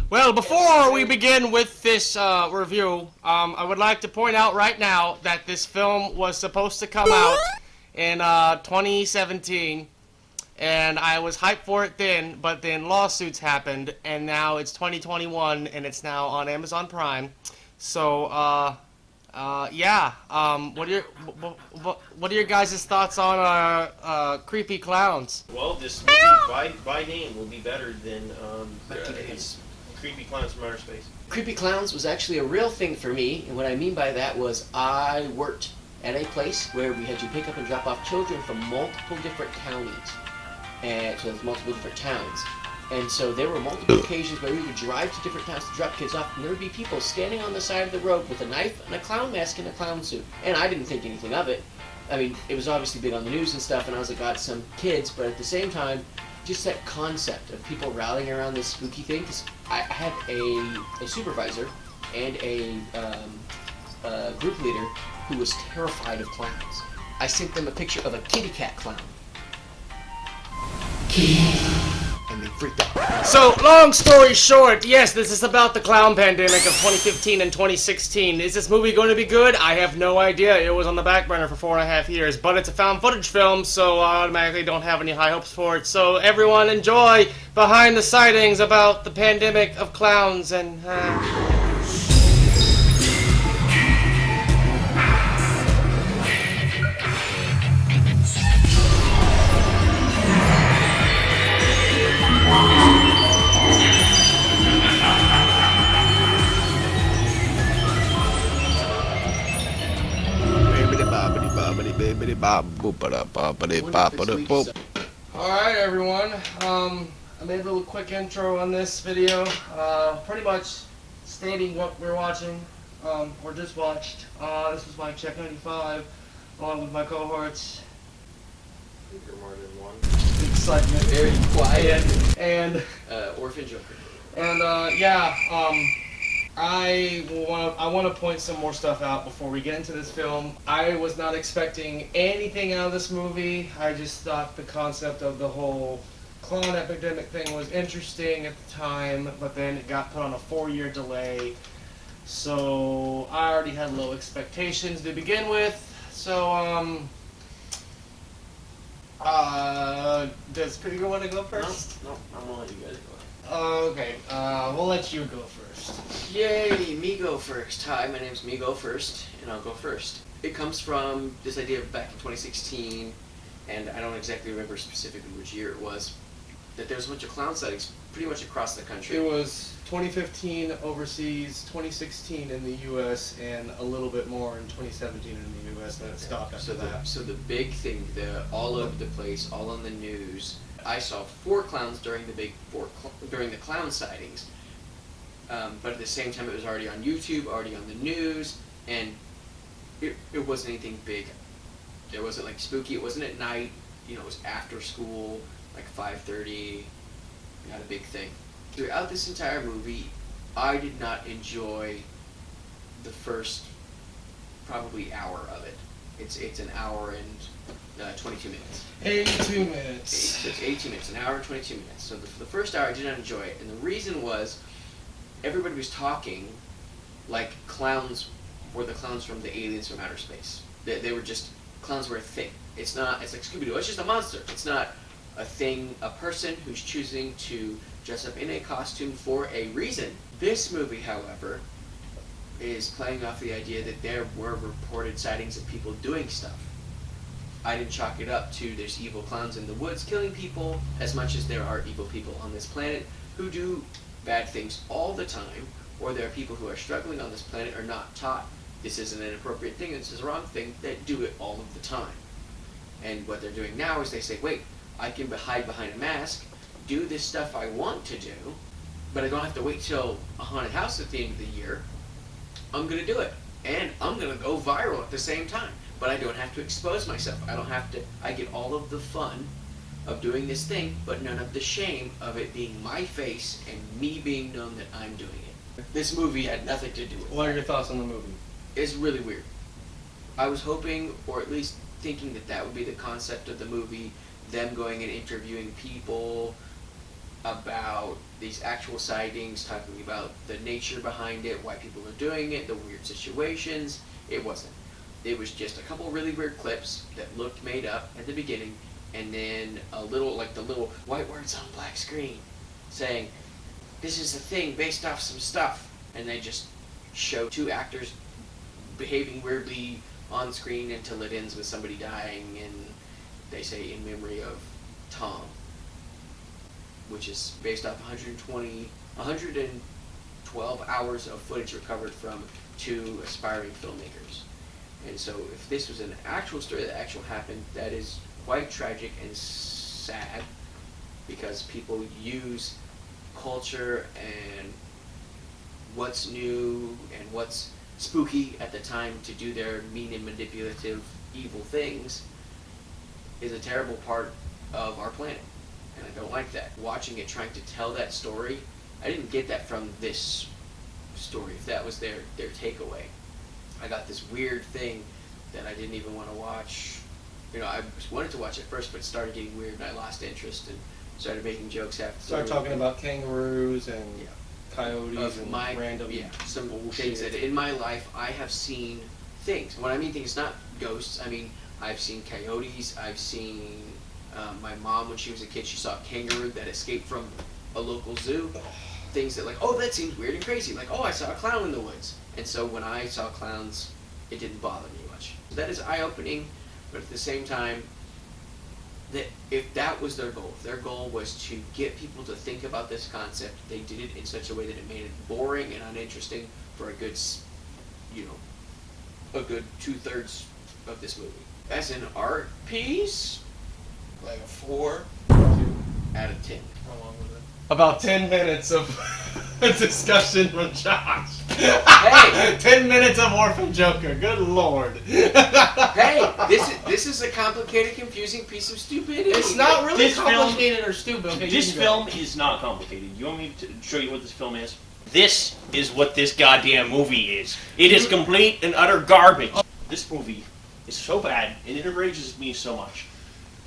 Well, before we begin with this review, I would like to point out right now that this film was supposed to come out in 2017, and I was hyped for it then, but then lawsuits happened, and now it's 2021, and it's now on Amazon Prime. So, yeah. What are your guys' thoughts on creepy clowns? Well, this movie by name will be better than his Creepy Clowns from Outer Space. Creepy Clowns was actually a real thing for me, and what I mean by that was I worked at a place where we had to pick up and drop off children from multiple different counties, and so there's multiple different towns. And so there were multiple occasions where we would drive to different towns to drop kids off, and there would be people standing on the side of the road with a knife and a clown mask and a clown suit. And I didn't think anything of it. I mean, it was obviously big on the news and stuff, and I was like, God, some kids, but at the same time, just that concept of people rallying around this spooky thing, because I had a supervisor and a group leader who was terrified of clowns. I sent them a picture of a kitty cat clown. And they freaked out. So, long story short, yes, this is about the clown pandemic of 2015 and 2016. Is this movie going to be good? I have no idea. It was on the back burner for 4.5 years, but it's a found footage film, so I automatically don't have any high hopes for it. So everyone enjoy Behind the Sightings about the pandemic of clowns and... Alright everyone, I made a little quick intro on this video, pretty much stating what we're watching, or just watched. This was MykeCheck'd 95, along with my cohorts. You're more than one. Excitement. Very quiet. And Orphan Joker. And yeah, I want to point some more stuff out before we get into this film. I was not expecting anything out of this movie. I just thought the concept of the whole clone epidemic thing was interesting at the time, but then it got put on a 4-year delay. So I already had low expectations to begin with. So does Pretty Girl want to go first? No, I'm gonna let you guys go. Okay, we'll let you go first. Yay, me go first. Hi, my name's Me Go First, and I'll go first. It comes from this idea back in 2016, and I don't exactly remember specifically which year it was, that there's a bunch of clown sightings pretty much across the country. It was 2015 overseas, 2016 in the U.S., and a little bit more in 2017 in the U.S., and then it stopped after that. So the big thing, all over the place, all on the news. I saw 4 clowns during the clown sightings, but at the same time it was already on YouTube, already on the news, and it wasn't anything big. It wasn't like spooky. It wasn't at night. It was after school, like 5:30. Not a big thing. Throughout this entire movie, I did not enjoy the first probably hour of it. It's an hour and 22 minutes. 82 minutes. So it's 82 minutes, an hour and 22 minutes. So for the first hour, I did not enjoy it, and the reason was everybody was talking like clowns were the clowns from the aliens from outer space. They were just, clowns were a thing. It's like Scooby-Doo. It's just a monster. It's not a thing, a person who's choosing to dress up in a costume for a reason. This movie, however, is playing off the idea that there were reported sightings of people doing stuff. I didn't chalk it up to there's evil clowns in the woods killing people as much as there are evil people on this planet who do bad things all the time, or there are people who are struggling on this planet are not taught this is an inappropriate thing, this is a wrong thing, that do it all of the time. And what they're doing now is they say, wait, I can hide behind a mask, do this stuff I want to do, but I don't have to wait till a haunted house at the end of the year. I'm going to do it. And I'm going to go viral at the same time. But I don't have to expose myself. I get all of the fun of doing this thing, but none of the shame of it being my face and me being known that I'm doing it. This movie had nothing to do with it. What are your thoughts on the movie? It's really weird. I was hoping, or at least thinking, that that would be the concept of the movie, them going and interviewing people about these actual sightings, talking about the nature behind it, why people are doing it, the weird situations. It wasn't. It was just a couple really weird clips that looked made up at the beginning, and then a little, like the little white words on black screen saying, this is a thing based off some stuff, and they just show two actors behaving weirdly on screen until it ends with somebody dying, and they say in memory of Tom, which is based off 112 hours of footage recovered from two aspiring filmmakers. And so if this was an actual story that actually happened, that is quite tragic and sad, because people use culture and what's new and what's spooky at the time to do their mean and manipulative evil things is a terrible part of our planet. And I don't like that. Watching it, trying to tell that story, I didn't get that from this story, if that was their takeaway. I got this weird thing that I didn't even want to watch. You know, I wanted to watch it first, but it started getting weird and I lost interest and started making jokes after. Start talking about kangaroos and Yeah. coyotes and random some bullshit. things that in my life I have seen things. When I mean things, not ghosts. I mean, I've seen coyotes. I've seen my mom, when she was a kid, she saw a kangaroo that escaped from a local zoo. Things that, like, oh, that seems weird and crazy. Like, oh, I saw a clown in the woods. And so when I saw clowns, it didn't bother me much. So that is eye-opening, but at the same time, that if that was their goal, if their goal was to get people to think about this concept, they did it in such a way that it made it boring and uninteresting for a good, a good 2/3 of this movie. As an art piece, Like a 4. 2 out of 10. How long was it? About 10 minutes of discussion from Josh. Hey! 10 minutes of more from Joker. Good lord. Hey, this is a complicated, confusing piece of stupidity. It's not really This film- complicated or stupid. Okay, This you can film is not complicated. You want me to show you what this film is? This is what this goddamn movie is. It is complete and utter garbage. This movie is so bad, and it enrages me so much.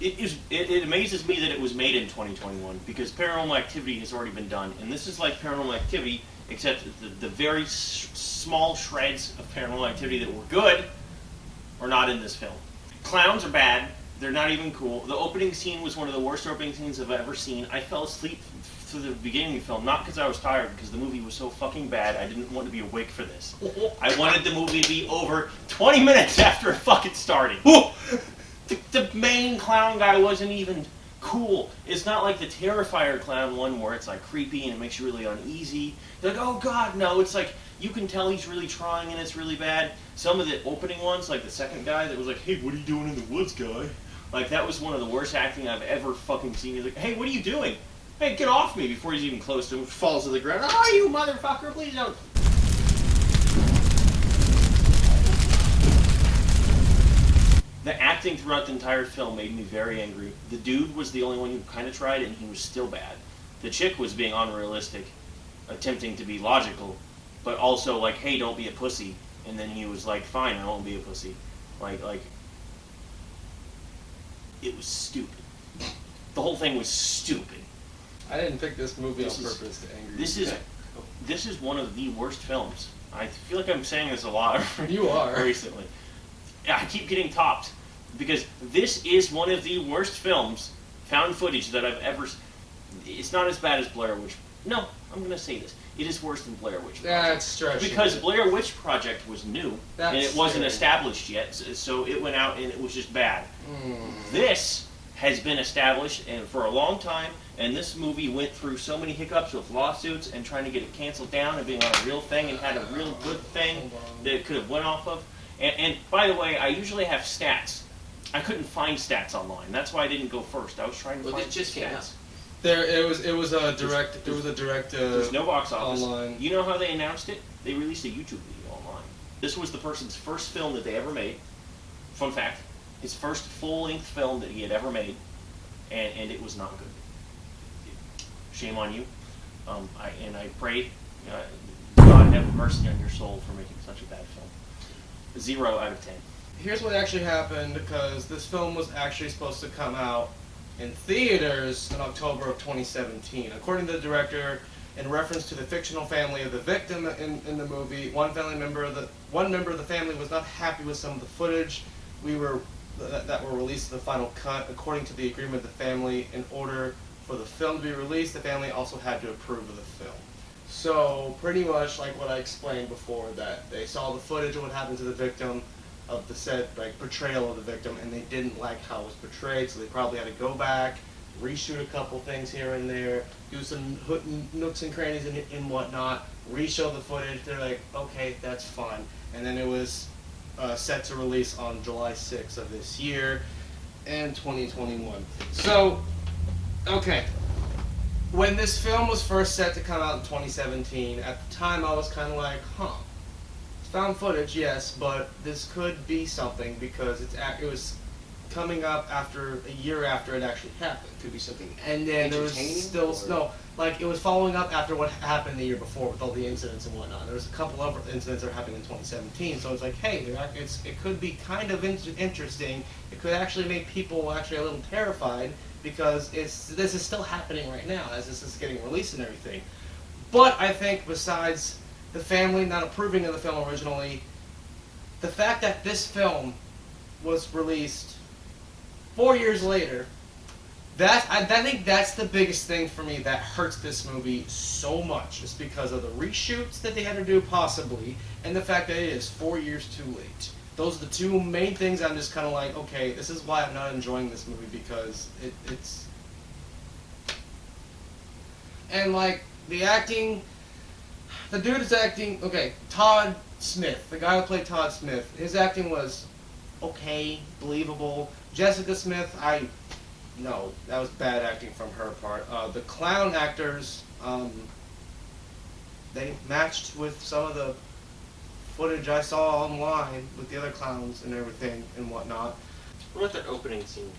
It amazes me that it was made in 2021, because Paranormal Activity has already been done, and this is like Paranormal Activity, except the very small shreds of Paranormal Activity that were good are not in this film. Clowns are bad. They're not even cool. The opening scene was one of the worst opening scenes I've ever seen. I fell asleep through the beginning of the film, not because I was tired, because the movie was so fucking bad, I didn't want to be awake for this. I wanted the movie to be over 20 minutes after it fucking started. The main clown guy wasn't even cool. It's not like the Terrifier clown one where it's like creepy and it makes you really uneasy. You're like, oh god, no. It's like, you can tell he's really trying and it's really bad. Some of the opening ones, like the second guy that was like, hey, what are you doing in the woods, guy? Like, that was one of the worst acting I've ever fucking seen. He's like, hey, what are you doing? Hey, get off me, before he's even close to him. Falls to the ground. Oh, you motherfucker, please don't. The acting throughout the entire film made me very angry. The dude was the only one who kind of tried, and he was still bad. The chick was being unrealistic, attempting to be logical, but also like, hey, don't be a pussy. And then he was like, fine, I won't be a pussy. Like, it was stupid. The whole thing was stupid. I didn't pick this movie This on is- purpose to anger you. This is one of the worst films. I feel like I'm saying this a lot You are. recently. I keep getting topped because this is one of the worst films, found footage, that I've ever. It's not as bad as Blair Witch. No, I'm gonna say this. It is worse than Blair Witch. That's stretching. Because Blair Witch Project was new and it That's wasn't scary. established yet, so it went out and it was just bad. Mm. This has been established and for a long time, and this movie went through so many hiccups with lawsuits and trying to get it canceled down and being on a real thing and had a real good thing that it could have went off of. And by the way, I usually have stats. I couldn't find stats online. That's why I didn't go first. I was trying to Well, find this just came out. stats. It was a direct. There's no box office. online. You know how they announced it? They released a YouTube video online. This was the person's first film that they ever made. Fun fact. His first full-length film that he had ever made, and it was not good. Shame on you. I pray God have mercy on your soul for making such a bad film. 0 out of 10. here's what actually happened, because this film was actually supposed to come out in theaters in October of 2017. According to the director, in reference to the fictional family of the victim in the movie, one member of the family was not happy with some of the footage that were released in the final cut. According to the agreement of the family, in order for the film to be released, the family also had to approve of the film. So pretty much like what I explained before, that they saw the footage of what happened to the victim, of the said portrayal of the victim, and they didn't like how it was portrayed, so they probably had to go back, reshoot a couple things here and there, do some nooks and crannies and whatnot, reshow the footage. They're like, okay, that's fine. And then it was set to release on July 6th of this year in 2021. So, okay. When this film was first set to come out in 2017, at the time I was kind of like, found footage, yes, but this could be something, because it was coming up after a year after it actually happened. Could be something. And then there was still or- it was following up after what happened the year before with all the incidents and whatnot. There was a couple other incidents that happened in 2017, so it's like, hey, it could be kind of interesting. It could actually make people actually a little terrified, because this is still happening right now as this is getting released and everything. But I think besides the family not approving of the film originally, the fact that this film was released 4 years later, I think that's the biggest thing for me that hurts this movie so much. Is because of the reshoots that they had to do possibly, and the fact that it is 4 years too late. Those are the two main things I'm just kind of like, okay, this is why I'm not enjoying this movie, because it's... And like, the acting, the dude is acting, okay, Todd Smith, the guy who played Todd Smith, his acting was okay, believable. Jessica Smith, no, that was bad acting from her part. The clown actors, they matched with some of the footage I saw online with the other clowns and everything and whatnot. What about that opening scene?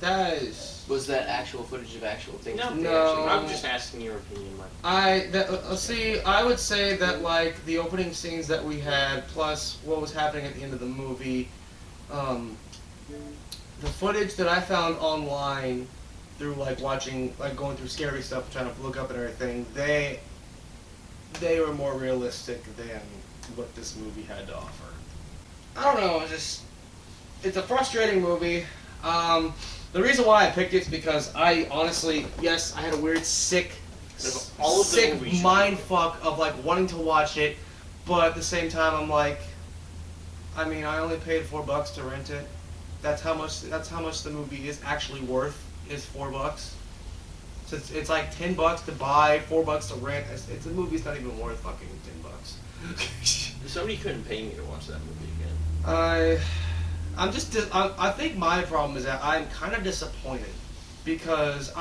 That is... Was that actual footage of actual things? that they No. actually- I'm just asking your opinion, Mike. I would say that like the opening scenes that we had, plus what was happening at the end of the movie, the footage that I found online through like watching, like going through scary stuff, trying to look up and everything, they were more realistic than what this movie had to offer. I don't know, it's a frustrating movie. The reason why I picked it is because I honestly, yes, I had a weird sick All of the movies- mind fuck of like wanting to watch it, but at the same time I'm like, I mean, I only paid $4 to rent it. That's how much the movie is actually worth, is $4. So it's like $10 to buy, $4 to rent. The movie's not even worth fucking $10. Somebody couldn't pay me to watch that movie again. I think my problem is that I'm kind of disappointed, because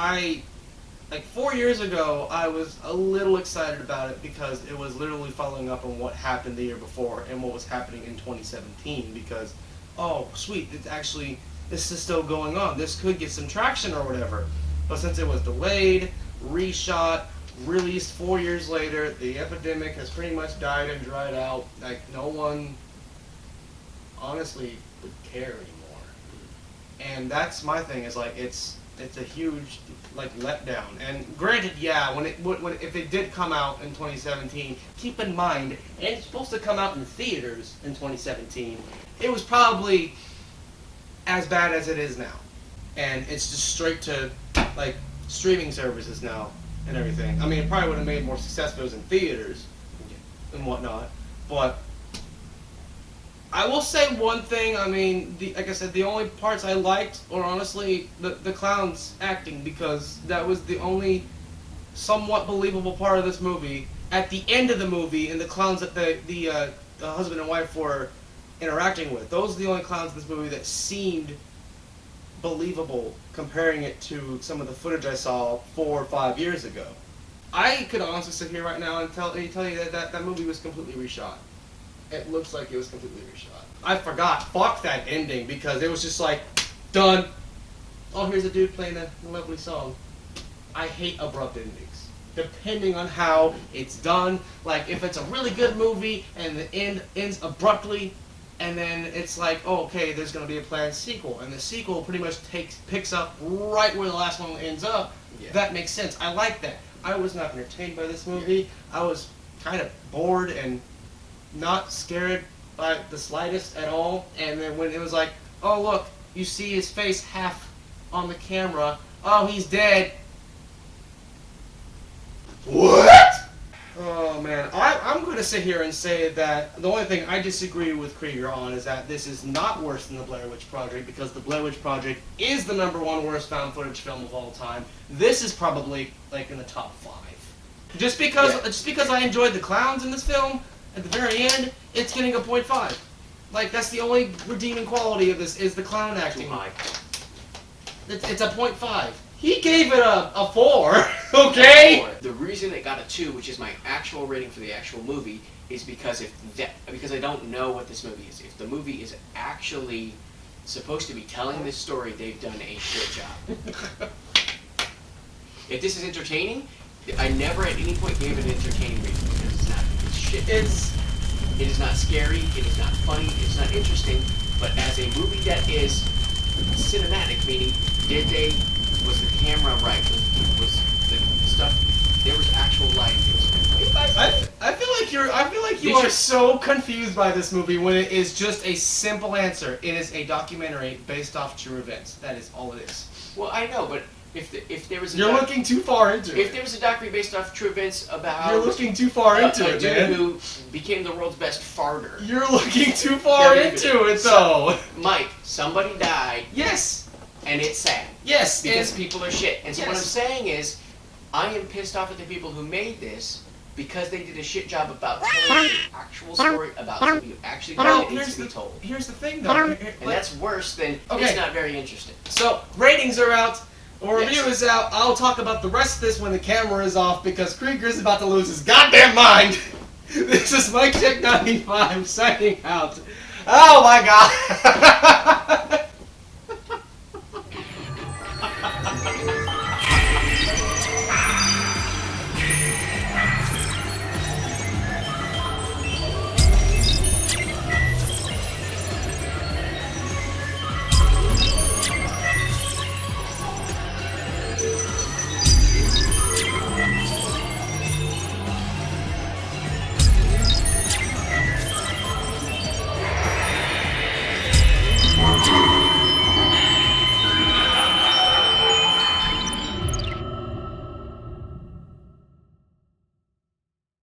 like 4 years ago, I was a little excited about it because it was literally following up on what happened the year before and what was happening in 2017, because, oh, sweet, this is still going on. This could get some traction or whatever. But since it was delayed, reshot, released 4 years later, the epidemic has pretty much died and dried out. Like, no one honestly would care anymore. And that's my thing, is like, it's a huge like letdown. And granted, yeah, if it did come out in 2017, keep in mind it's supposed to come out in theaters in 2017. It was probably as bad as it is now, and it's just straight to like streaming services now and everything. I mean, it probably would have made more success if it was in theaters and whatnot, but I will say one thing. I mean, like I said, the only parts I liked were honestly the clown's acting, because that was the only somewhat believable part of this movie. At the end of the movie, and the clowns that the husband and wife were interacting with, those are the only clowns in this movie that seemed believable, comparing it to some of the footage I saw 4 or 5 years ago. I could honestly sit here right now and tell you that movie was completely reshot. It looks like it was completely reshot. I forgot. Fuck that ending, because it was just like, done. Oh, here's a dude playing a lovely song. I hate abrupt endings. Depending on how it's done. Like, if it's a really good movie and the end ends abruptly, and then it's like, oh, okay, there's going to be a planned sequel, and the sequel pretty much picks up right where the last one ends up. Yeah. That makes sense. I like that. I was not entertained by this movie. I was kind of bored and not scared by the slightest at all. And then when it was like, oh look, you see his face half on the camera. Oh, he's dead. What? Oh man, I'm going to sit here and say that the only thing I disagree with Krieger on is that this is not worse than the Blair Witch Project, because the Blair Witch Project is the #1 worst found footage film of all time. This is probably like in the top 5. Just because I enjoyed the clowns in this film, at the very end, it's getting a 0.5. Like, that's the only redeeming quality of this, is the clown acting. Too high. It's a 0.5. He gave it a 4, okay? The reason it got a 2, which is my actual rating for the actual movie, is because because I don't know what this movie is. If the movie is actually supposed to be telling this story, they've done a shit job. If this is entertaining, I never at any point gave it an entertaining rating, because it's not. It's shit. It is not scary. It is not funny. It's not interesting. But as a movie that is cinematic, meaning was the camera right? Was the stuff? There was actual lighting. I feel like you are so confused by this movie when it is just a simple answer. It is a documentary based off true events. That is all it is. Well, I know, but if there was You're looking too far into if it. there was a documentary based off true events about You're looking too far into a it, dude man. who became the world's best farter. You're looking too far into it, though. Mike, somebody died, Yes. and it's sad. Yes. Because and people are shit. And so what I'm Yes. saying is, I am pissed off at the people who made this because they did a shit job about telling the actual story about something who actually well, died that needs to be told. here's the thing, though. And that's worse than Okay. it's not very interesting. So, ratings are out. The review Yes. is out. I'll talk about the rest of this when the camera is off, because Krieger's about to lose his goddamn mind. This is MykeCheck'd 95 signing out. Oh my god.